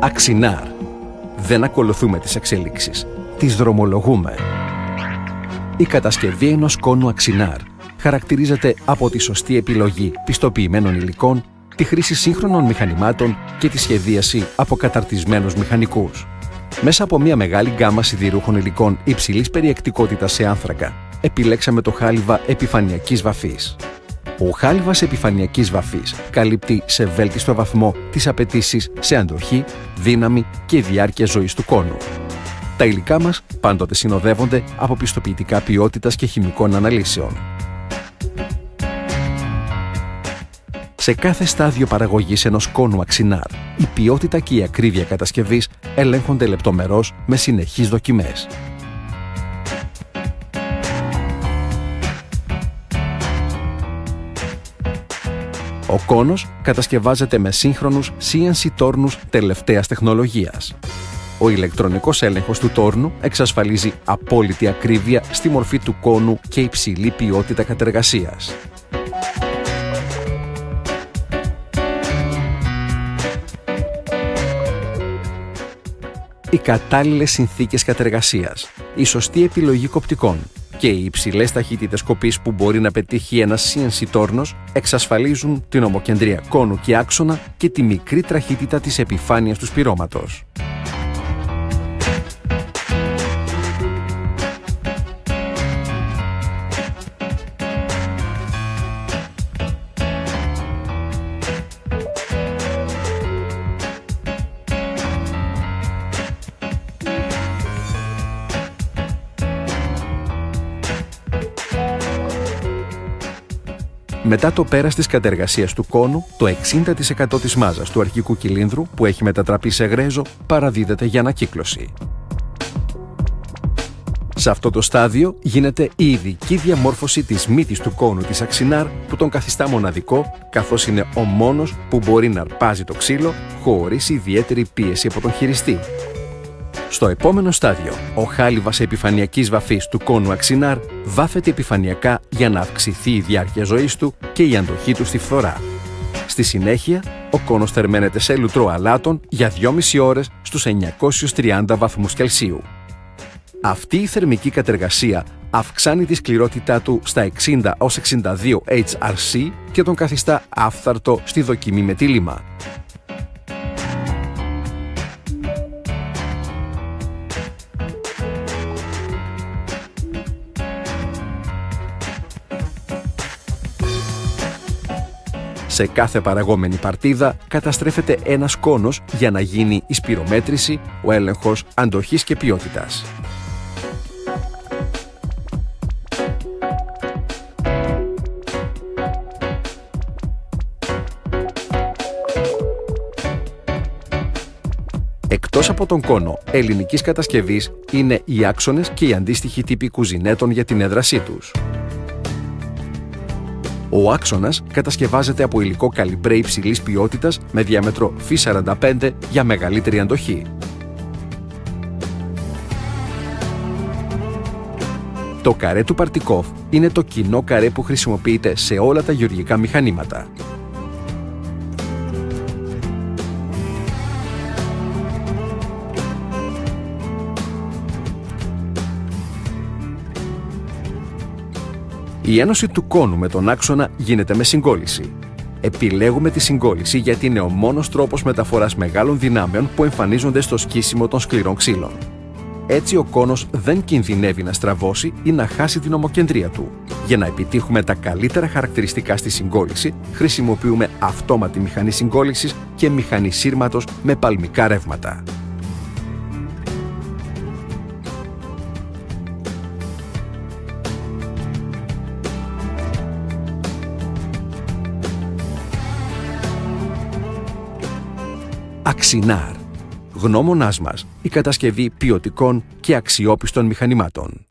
Αξινάρ. Δεν ακολουθούμε τις εξελίξεις, τις δρομολογούμε. Η κατασκευή ενός κόνου αξινάρ χαρακτηρίζεται από τη σωστή επιλογή πιστοποιημένων υλικών, τη χρήση σύγχρονων μηχανημάτων και τη σχεδίαση από καταρτισμένους μηχανικούς. Μέσα από μια μεγάλη γκάμα σιδηρούχων υλικών υψηλής περιεκτικότητας σε άνθρακα, επιλέξαμε το χάλιβα επιφανειακής βαφής. Ο χάλιβας επιφανειακής βαφής καλύπτει σε βέλτιστο βαθμό τις απαιτήσεις σε αντοχή, δύναμη και διάρκεια ζωής του κόνου. Τα υλικά μας πάντοτε συνοδεύονται από πιστοποιητικά ποιότητας και χημικών αναλύσεων. Σε κάθε στάδιο παραγωγής ενός κόνου αξινάρ, η ποιότητα και η ακρίβεια κατασκευής ελέγχονται λεπτομερώς με συνεχείς δοκιμές. Ο κόνος κατασκευάζεται με σύγχρονους CNC τόρνους τελευταίας τεχνολογίας. Ο ηλεκτρονικός έλεγχος του τόρνου εξασφαλίζει απόλυτη ακρίβεια στη μορφή του κόνου και υψηλή ποιότητα κατεργασίας. Οι κατάλληλες συνθήκες κατεργασίας, η σωστή επιλογή κοπτικών και οι υψηλές ταχύτητες κοπής που μπορεί να πετύχει ένας CNC τόρνος εξασφαλίζουν την ομοκεντρία κόνου και άξονα και τη μικρή τραχύτητα της επιφάνειας του σπυρώματος. Μετά το πέρας της κατεργασίας του κόνου, το 60% της μάζας του αρχικού κυλίνδρου που έχει μετατραπεί σε γρέζο παραδίδεται για ανακύκλωση. Σε αυτό το στάδιο γίνεται η ειδική διαμόρφωση της μύτης του κόνου της αξινάρ που τον καθιστά μοναδικό, καθώς είναι ο μόνος που μπορεί να αρπάζει το ξύλο χωρίς ιδιαίτερη πίεση από τον χειριστή. Στο επόμενο στάδιο, ο χάλιβας επιφανειακής βαφής του κόνου αξινάρ βάφεται επιφανειακά για να αυξηθεί η διάρκεια ζωής του και η αντοχή του στη φθορά. Στη συνέχεια, ο κόνος θερμαίνεται σε λουτρό αλάτων για 2,5 ώρες στους 930 βαθμούς Κελσίου. Αυτή η θερμική κατεργασία αυξάνει τη σκληρότητά του στα 60 ως 62 HRC και τον καθιστά άφθαρτο στη δοκιμή με τη λίμα. Σε κάθε παραγόμενη παρτίδα καταστρέφεται ένας κόνος για να γίνει η σπυρομέτρηση, ο έλεγχος αντοχής και ποιότητας. Εκτός από τον κόνο ελληνικής κατασκευής είναι οι άξονες και οι αντίστοιχοι τύποι κουζινέτων για την έδρασή τους. Ο άξονας κατασκευάζεται από υλικό καλιμπρέ υψηλής ποιότητας με διάμετρο Φ45 για μεγαλύτερη αντοχή. Το καρέ του Παρτικόφ είναι το κοινό καρέ που χρησιμοποιείται σε όλα τα γεωργικά μηχανήματα. Η ένωση του κόνου με τον άξονα γίνεται με συγκόλληση. Επιλέγουμε τη συγκόλληση γιατί είναι ο μόνος τρόπος μεταφοράς μεγάλων δυνάμεων που εμφανίζονται στο σκίσιμο των σκληρών ξύλων. Έτσι ο κόνος δεν κινδυνεύει να στραβώσει ή να χάσει την ομοκεντρία του. Για να επιτύχουμε τα καλύτερα χαρακτηριστικά στη συγκόλληση, χρησιμοποιούμε αυτόματη μηχανή συγκόλλησης και μηχανή σύρματος με παλμικά ρεύματα. Αξινάρ. Γνώμονάς μας η κατασκευή ποιοτικών και αξιόπιστων μηχανημάτων.